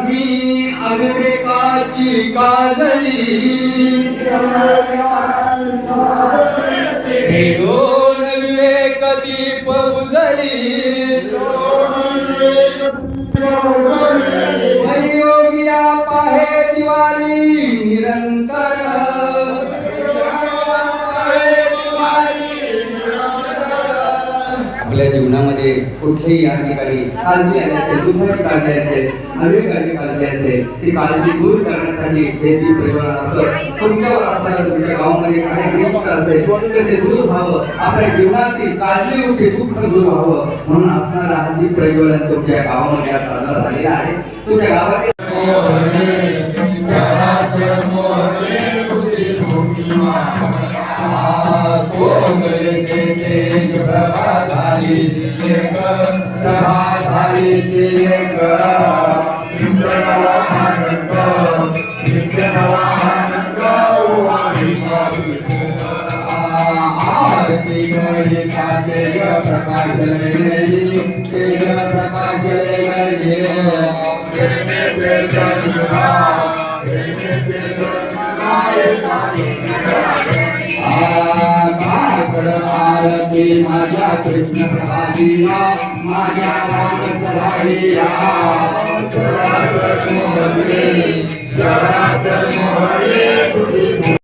मी अविवेकाची काजळी हे दोन विवेक दीप उजळी योगिया पाहे दिवाळी निरंतर आपल्या जीवनामध्ये कुठेही या ठिकाणी काळजी आली असेल, दुःखाची काळजी असेल, अविवेकाची काळजी असेल, ती काळजी दूर करण्यासाठी हे दीप प्रज्वलन असतं. तुमच्यावर असताना तुमच्या गावामध्ये काही अनिष्ट असेल तर ते दूर व्हावं, आपल्या जीवनातील काळजी रूपी दुःख दूर व्हावं म्हणून असणारा हा दीप प्रज्वलन तुमच्या गावामध्ये आज साजरा झालेला आहे. तुमच्या गावातील आरती माझ्या कृष्ण प्रभादिया माझ्या राम सवारिया चराचर मोहरे